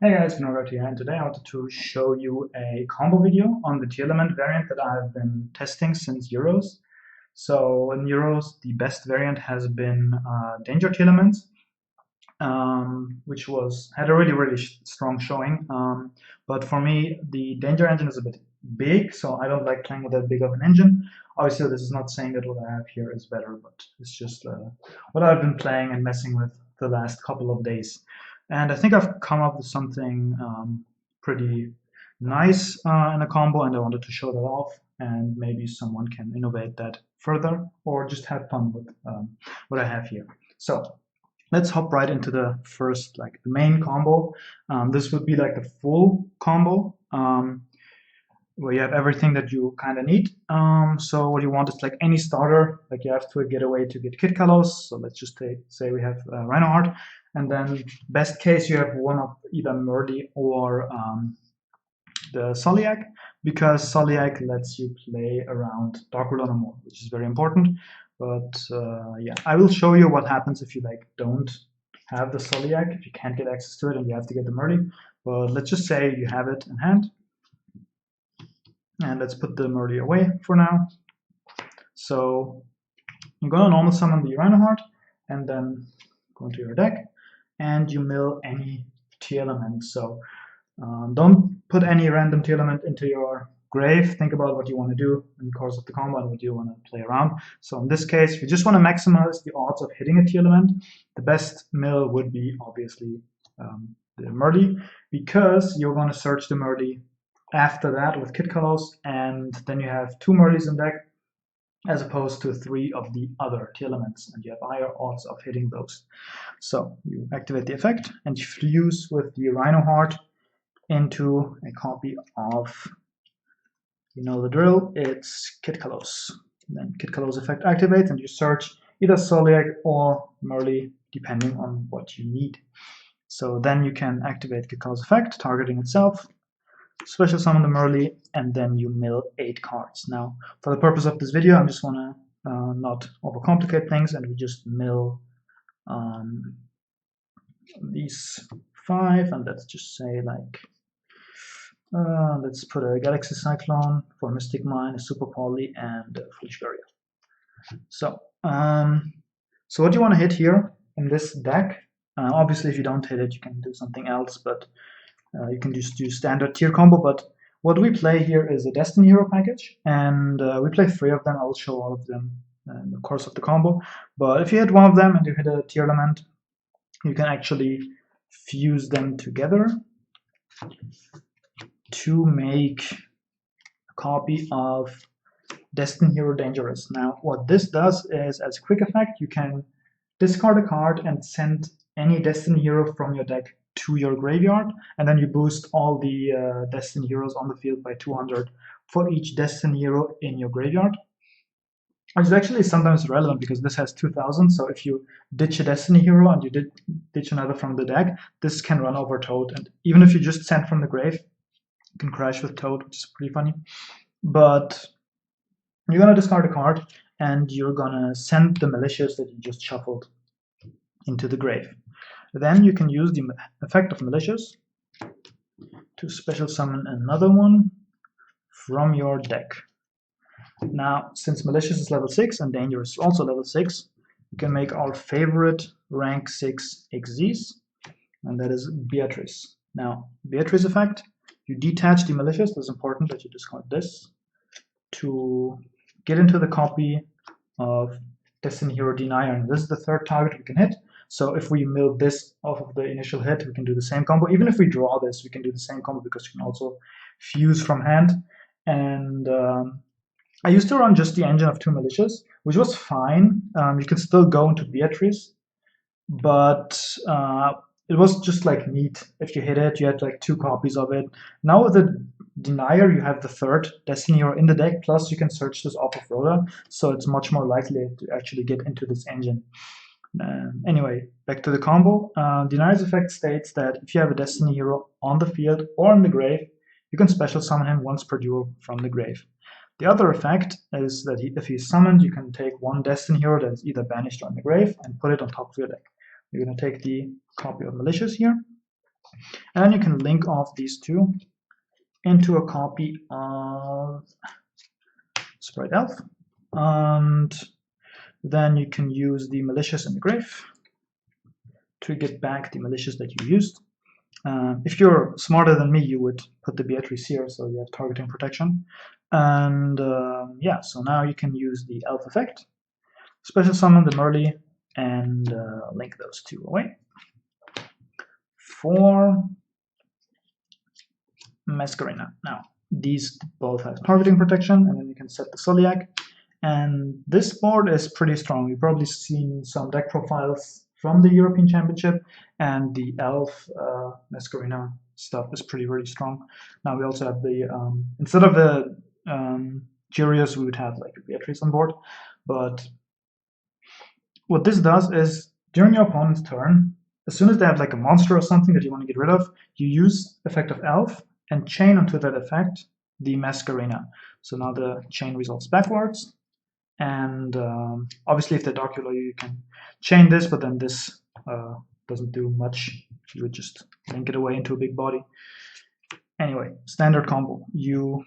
Hey guys, Norgard here, and today I wanted to show you a combo video on the Tearlament variant that I have been testing since Euros. So in Euros, the best variant has been Danger Tearlaments, which had a really strong showing. But for me, the Danger engine is a bit big, so I don't like playing with that big of an engine. Obviously, this is not saying that what I have here is better, but it's just what I've been playing and messing with the last couple of days. And I think I've come up with something pretty nice in a combo, and I wanted to show that off, and maybe someone can innovate that further or just have fun with what I have here. So let's hop right into the first, like the main combo. This would be like the full combo, where you have everything that you kind of need. So what you want is like any starter, like you have to get away to get Kit Kalos. So let's just say we have Reinhardt, and then best case you have one of either Murdy or the Soliak, because Soliak lets you play around Dark World on more, which is very important. But yeah, I will show you what happens if you like don't have the Soliak, if you can't get access to it and you have to get the Murdy. But let's just say you have it in hand. And let's put the Murdy away for now. So you're going to normal summon the Reinhardt and then go into your deck and you mill any Tearlament. So don't put any random Tearlament into your grave. Think about what you want to do in the course of the combo and what you want to play around. So in this case, if you just want to maximize the odds of hitting a Tearlament, the best mill would be obviously the Murdy, because you're going to search the Murdy after that with Kit Kalos, and then you have 2 Murdys in deck as opposed to 3 of the other Tearlaments, and you have higher odds of hitting those. So you activate the effect and you fuse with the Rhino Heart into a copy of, you know the drill, it's Kit Kalos. Then Kit Kalos effect activates and you search either Soliak or Murdy depending on what you need. So then you can activate Kit Kalos effect, targeting itself, special summon the Murdy, and then you mill 8 cards. Now, for the purpose of this video, I just want to not overcomplicate things, and we just mill these 5, and let's just say like, let's put a Galaxy Cyclone for Mystic Mine, a Super Poly, and a Foolish Barrier. So, so what you want to hit here in this deck, obviously if you don't hit it, you can do something else, but you can just do standard tier combo. But what we play here is a Destiny Hero package, and we play 3 of them. I will show all of them in the course of the combo. But if you hit one of them and you hit a Tearlament, you can actually fuse them together to make a copy of Destiny Hero Dangerous. Now, what this does is, as a quick effect, you can discard a card and send any Destiny Hero from your deck to your graveyard, and then you boost all the Destiny Heroes on the field by 200 for each Destiny Hero in your graveyard. Which is actually sometimes relevant because this has 2000, so if you ditch a Destiny Hero and you ditch another from the deck, this can run over Toad, and even if you just send from the grave, you can crash with Toad, which is pretty funny. But you're going to discard a card, and you're going to send the Malicious that you just shuffled into the grave. Then you can use the effect of Malicious to special summon another one from your deck. Now, since Malicious is level 6 and Dangerous is also level 6, we can make our favorite rank 6 XZs, and that is Beatrice. Now, Beatrice effect, you detach the Malicious. It's important that you discard this to get into the copy of Destiny Hero Denier, and this is the 3rd target we can hit. So if we mill this off of the initial hit, we can do the same combo. Even if we draw this, we can do the same combo because you can also fuse from hand. And I used to run just the engine of 2 Malicious, which was fine. You can still go into Beatrice, but it was just like neat. If you hit it, you had like 2 copies of it. Now with the Denier, you have the 3rd Destiny Hero in the deck, plus you can search this off of Rhoda, so it's much more likely to actually get into this engine. Anyway, back to the combo. Denier's effect states that if you have a Destiny Hero on the field or in the grave, you can special summon him once per duel from the grave. The other effect is that if he's summoned, you can take 1 Destiny Hero that is either banished or in the grave and put it on top of your deck. You're going to take the copy of Malicious here, And then you can link off these two into a copy of Sprite Elf. And then you can use the malicious in the grave to get back the malicious that you used. If you're smarter than me, you would put the Beatrice here, so you have targeting protection. And yeah, so now you can use the elf effect, special summon the Merly, and link those two away. For Masquerena. Now, these both have targeting protection, and then you can set the Zodiac. And this board is pretty strong. You've probably seen some deck profiles from the European Championship, and the Elf Masquerena stuff is really strong. Now we also have the, instead of the Curious, we would have like a Beatrice on board. But what this does is, during your opponent's turn, as soon as they have like a monster or something that you want to get rid of, you use effect of Elf and chain onto that effect the Masquerena. So now the chain resolves backwards. And obviously, if they're Dark Hero, you can chain this, but then this doesn't do much. You would just link it away into a big body. Anyway, standard combo. You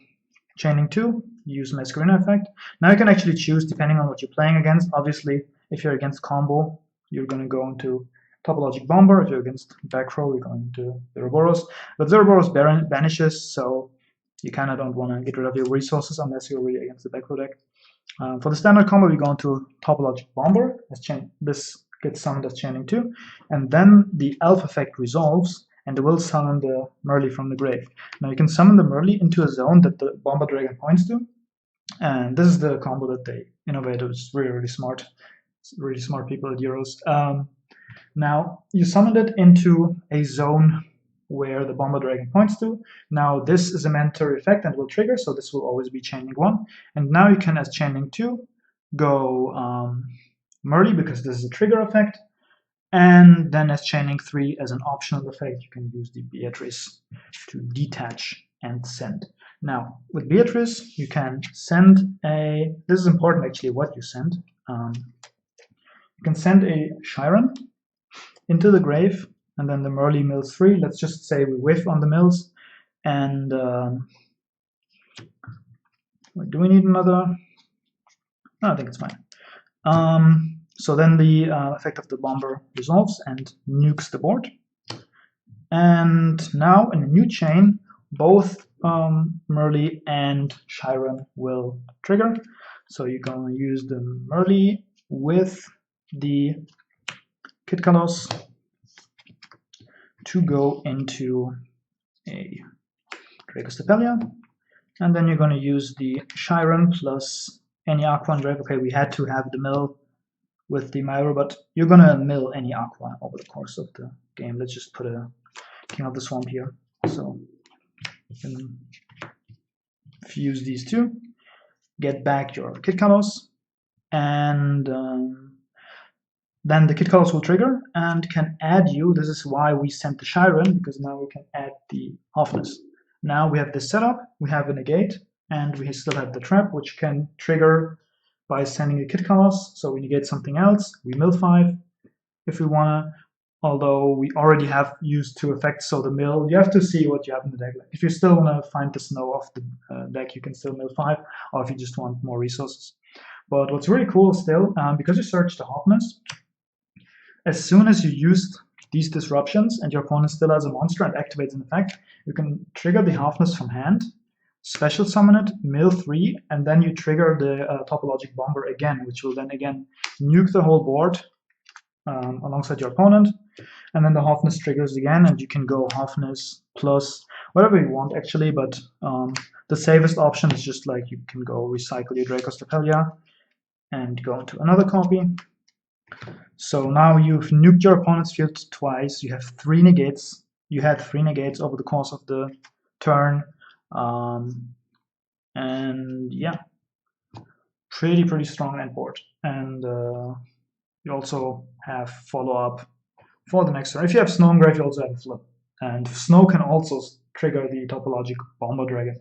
chaining 2, use Masquerena effect. Now you can actually choose depending on what you're playing against. Obviously, if you're against combo, you're going to go into Topologic Bomber. If you're against back row, you're going to Ouroboros. But Ouroboros banishes, so you kind of don't want to get rid of your resources unless you're really against the back row deck. For the standard combo, we go into Topologic Bomber. This gets summoned as chaining 2, and then the Elf effect resolves, and it will summon the Merly from the grave. Now you can summon the Merly into a zone that the Bomber Dragon points to, and this is the combo that they innovated. It's really smart. It's really smart people at Euros. Now you summoned it into a zone where the Bomber Dragon points to. Now this is a mandatory effect and will trigger, so this will always be chaining 1. And now you can, as chaining 2, go Merly, because this is a trigger effect. And then as chaining 3, as an optional effect, you can use the Beatrice to detach and send. Now, with Beatrice, you can send a, this is important actually what you send. You can send a Chiron into the grave, and then the Merly mills 3. Let's just say we whiff on the mills. And do we need another? No, I think it's fine. So then the effect of the Bomber resolves and nukes the board. And now in a new chain, both Merly and Chiron will trigger. So you're going to use the Merly with the Kid Kalos to go into a Dracostapelia, and then you're going to use the Chiron plus any Aqua and Drake. Okay, we had to have the mill with the Myra, but you're going to mill any Aqua over the course of the game. Let's just put a King of the Swamp here. So you can fuse these two, get back your Kid Kalos, and then the Kid Kalos will trigger and can add you. This is why we sent the Chiron, because now we can add the Hofness. Now we have this setup, we have a negate, and we still have the trap, which can trigger by sending a Kid Kalos. So we negate something else, we mill 5 if we want to, although we already have used 2 effects, so the mill, you have to see what you have in the deck. Like if you still want to find the snow off the deck, you can still mill 5, or if you just want more resources. But what's really cool still, because you search the Hofness, as soon as you used these disruptions and your opponent still has a monster and activates an effect, you can trigger the Hofness from hand, special summon it, mill 3, and then you trigger the Topologic Bomber again, which will then again nuke the whole board alongside your opponent. And then the Hofness triggers again, and you can go Hofness plus whatever you want actually, but the safest option is just like you can go recycle your Dracostapelia and go into another copy. So now you've nuked your opponent's field twice. You have 3 negates. You had 3 negates over the course of the turn. And yeah, pretty strong end board. And you also have follow-up for the next turn. If you have Snow in grave, you also have a flip. And Snow can also trigger the Topologic Bomber Dragon.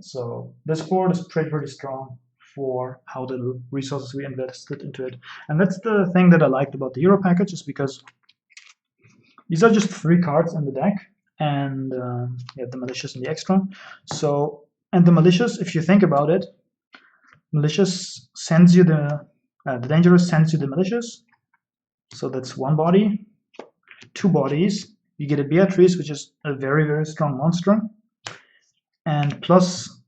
So this board is pretty strong for how the resources we invested into it. And that's the thing that I liked about the Euro package, is because These are just 3 cards in the deck, and you have the malicious and the extra. So, and the malicious, if you think about it, malicious sends you the dangerous sends you the malicious. So that's 1 body, 2 bodies. You get a Beatrice, which is a very, very strong monster, and plus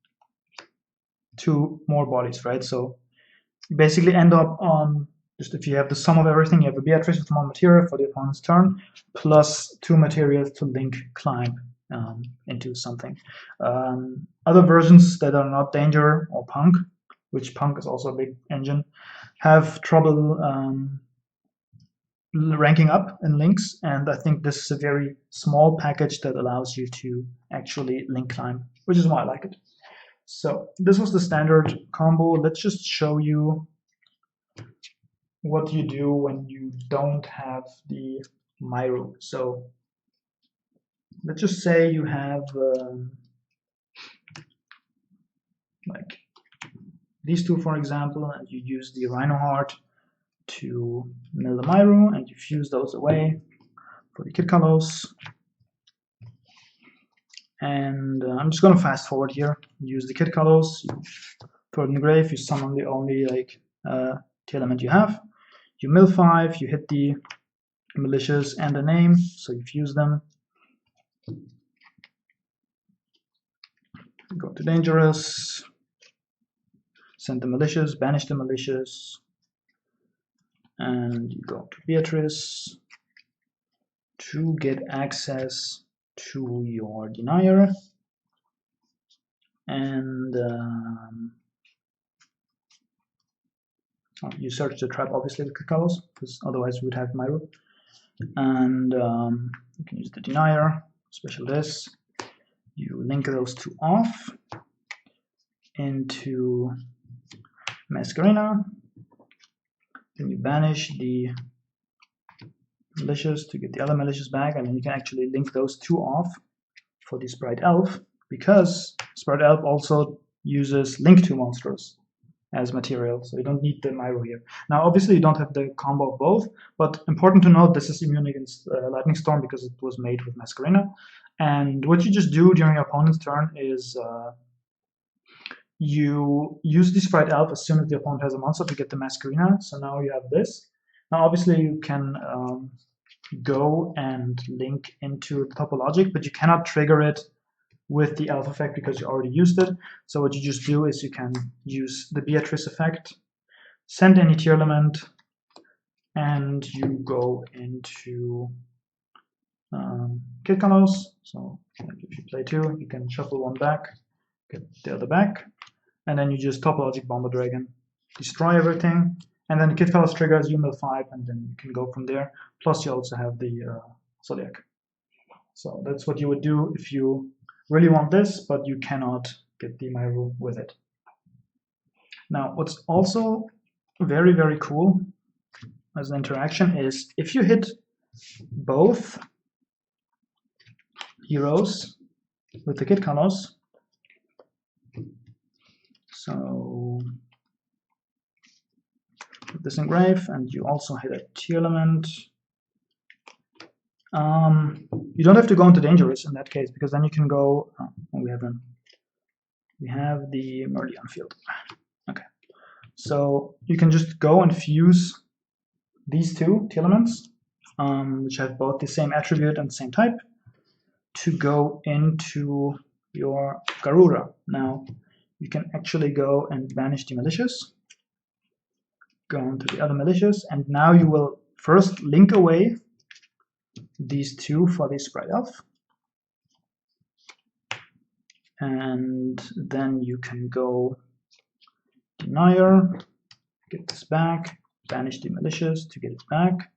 2 more bodies, right? So you basically end up on, just if you have the sum of everything, you have a Beatrice with 1 material for the opponent's turn, plus 2 materials to link climb into something. Other versions that are not danger or punk, which punk is also a big engine, have trouble ranking up in links, and I think this is a very small package that allows you to actually link climb, which is why I like it. So this was the standard combo. Let's just show you what you do when you don't have the Myro. So let's just say you have like these 2, for example, and you use the Rhino Heart to mill the Myro, and you fuse those away for the Kit Kalos. And I'm just going to fast forward here. Use the Kit Kalos, throw it in the grave, you summon the only like Tearlament you have. You mill 5, you hit the malicious and the name, so you fuse them. Go to dangerous, send the malicious, banish the malicious, and you go to Beatrice to get access to your denier, and you search the trap obviously with Kalos, because otherwise we would have Myro. And you can use the denier, special this. You link those 2 off into Masquerena. Then you banish the malicious to get the other malicious back, and then you can actually link those 2 off for the Sprite Elf, because Sprite Elf also uses link 2 monsters as material, so you don't need the Myro here. Now obviously you don't have the combo of both, but important to note, this is immune against Lightning Storm because it was made with Masquerena. And what you just do during your opponent's turn is you use the Sprite Elf as soon as the opponent has a monster to get the Masquerena. So now you have this. Now obviously you can go and link into the topologic, but you cannot trigger it with the Elf effect because you already used it. So what you just do is you can use the Beatrice effect, send any Tearlament, and you go into Kit Kalos. So if you play 2, you can shuffle 1 back, get the other back, and then you just topologic Bomber Dragon, destroy everything, and then the Kit Kalos triggers, you mill 5, and then you can go from there. Plus you also have the Zodiac. So that's what you would do if you really want this, but you cannot get the Myro with it. Now, what's also very, very cool as an interaction is if you hit both heroes with the Kit Kalos, so put this in grave, and you also hit a Tearlament. You don't have to go into dangerous in that case, because then you can go. We have the Merlion field. Okay, so you can just go and fuse these 2 Tearlaments, which have both the same attribute and the same type, to go into your Garura. Now you can actually go and banish the malicious, go into the other malicious, and now you will first link away these 2 for the Sprite Elf, and then you can go denier, get this back, banish the malicious to get it back,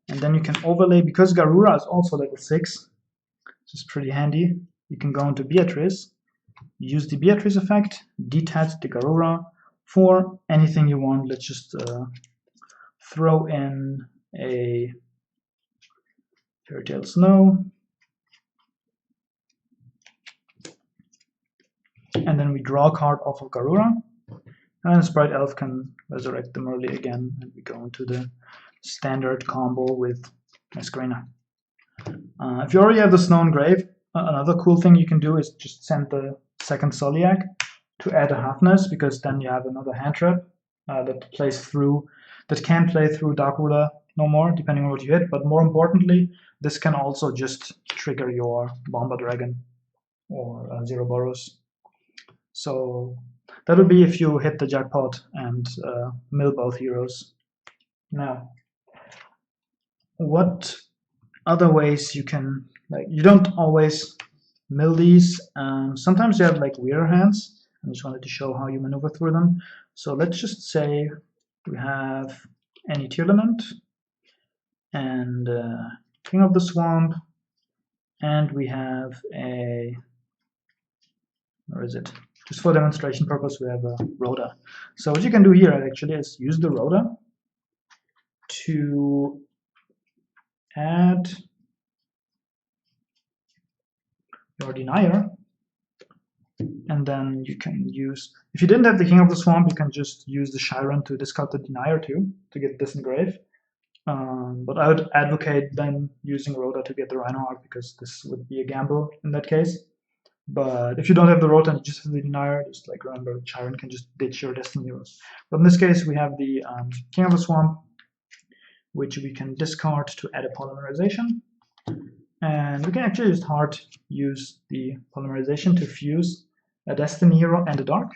and then you can overlay, because Garura is also level 6, which is pretty handy. You can go into Beatrice, use the Beatrice effect, detach the Garura for anything you want. Let's just throw in a Fairy Tale Snow, and then we draw a card off of Garura, and Sprite Elf can resurrect the Merly again, and we go into the standard combo with Masquerena. If you already have the Snow Grave, another cool thing you can do is just send the second Soliac to add a Halfness, because then you have another hand trap that can play through Dark Ruler no more, depending on what you hit. But more importantly, this can also just trigger your Bomber Dragon or Zero Boros. So that would be if you hit the jackpot and mill both heroes. Now, what other ways you can, like, you don't always mill these. Sometimes you have like weirder hands. I just wanted to show how you maneuver through them. So let's just say we have any Tearlament and King of the Swamp, and we have a, where is it? Just for demonstration purpose, we have a Rhoda. So what you can do here actually is use the Rhoda to add your denier, and then you can use, if you didn't have the King of the Swamp, you can just use the Chiron to discard the denier too, to get this engrave. But I would advocate then using Rhoda to get the Reinhardt, because this would be a gamble in that case. But if you don't have the Rhoda and you just have the denier, just like remember, Chiron can just ditch your Destiny heroes. But in this case, we have the King of the Swamp, which we can discard to add a polymerization. And we can actually just hard use the polymerization to fuse a Destiny hero and a Dark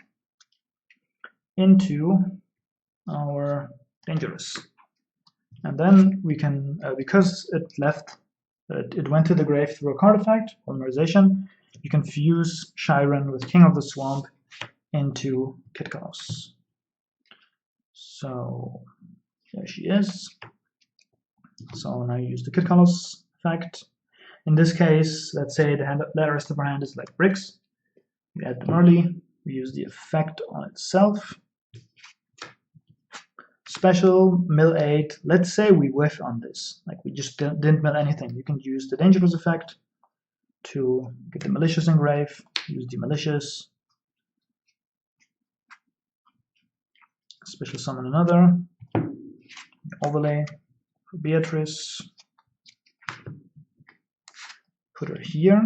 into our Dangerous. And then we can, because it went to the grave through a card effect, polymerization, you can fuse Chiron with King of the Swamp into Kitkalos. So there she is. So now you use the Kitkalos effect. In this case, let's say the rest of our hand is like bricks. We add them early. We use the effect on itself. Special, mill 8. Let's say we whiff on this. Like we just didn't mill anything. You can use the Dangerous effect to get the Malicious engrave. Use the Malicious. Special summon another. Overlay for Beatrice. Put her here,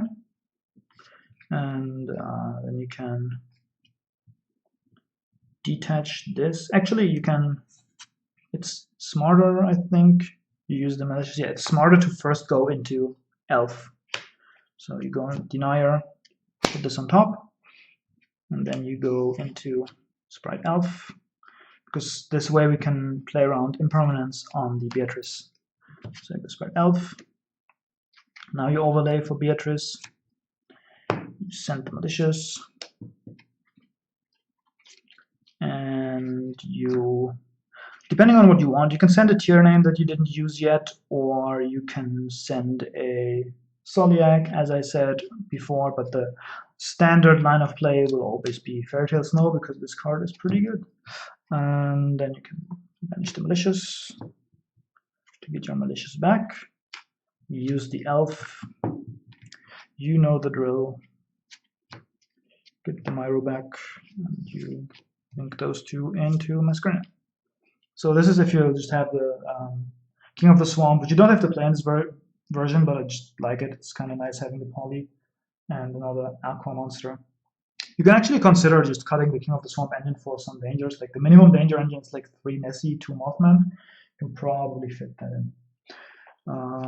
and then you can detach this. Actually, you can, it's smarter, I think, you use the malicious. Yeah, it's smarter to first go into Elf. So you go in Denier, put this on top, and then you go into Sprite Elf, because this way we can play around impermanence on the Beatrice. So you go Sprite Elf. Now you overlay for Beatrice, you send the malicious, and you, depending on what you want, you can send a tier name that you didn't use yet, or you can send a Soliac, as I said before, but the standard line of play will always be Fairytale Snow, because this card is pretty good. And then you can banish the malicious to get your malicious back. You use the elf, you know the drill. Get the Myro back, and you link those two into Masquerade. So this is if you just have the King of the Swamp, but you don't have to play in this version, but I just like it. It's kind of nice having the Poly and another Aqua monster. You can actually consider just cutting the King of the Swamp engine for some dangers. Like the minimum danger engine is like 3 Nessie, 2 Mothman. You can probably fit that in.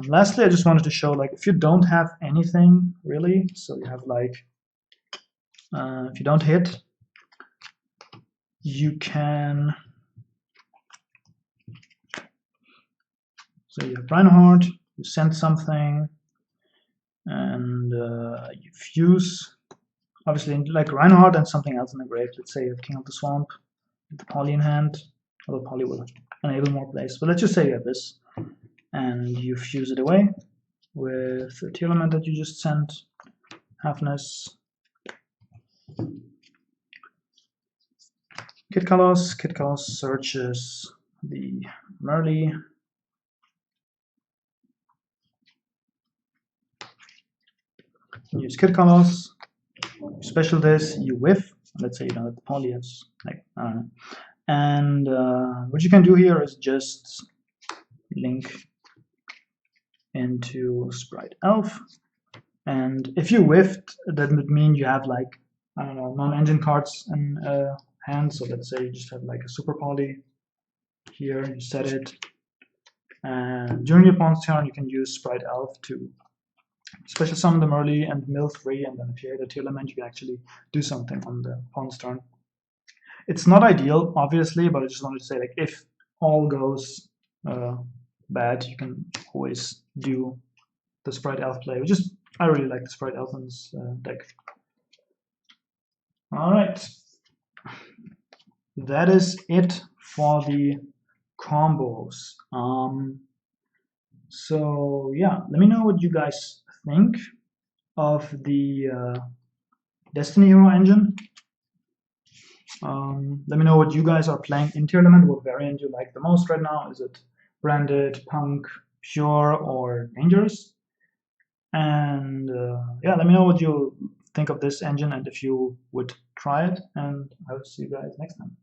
Lastly, I just wanted to show, like, if you don't have anything really, so you have like, if you don't hit, you can, so you have Reinhardt, you send something, and you fuse, obviously, like Reinhardt and something else in the grave. Let's say you have King of the Swamp, the Poly in hand, although Poly will enable more plays, but let's just say you have this. And you fuse it away with a Tearlament that you just sent, Halfness, Kitkalos searches the Merly, use Kitkalos, special this, you whiff, let's say you don't have the Poly, it's like, I don't know. And what you can do here is just link into Sprite Elf. And if you whiffed, that would mean you have like, I don't know, non-engine cards in hand. So let's say you just have like a super poly here, you set it. And during your opponent's turn, you can use Sprite Elf to special summon them early and mill 3, and then if you hit a Tearlament, you can actually do something on the opponent's turn. It's not ideal, obviously, but I just wanted to say, like, if all goes bad, you can always do the Sprite Elf play, which is, I really like the Sprite Elf in this deck. All right, that is it for the combos. So yeah, let me know what you guys think of the Destiny Hero engine. Let me know what you guys are playing in Tearlament, what variant you like the most right now. Is it branded, punk, pure, or dangerous? And yeah, let me know what you think of this engine and if you would try it. And I will see you guys next time.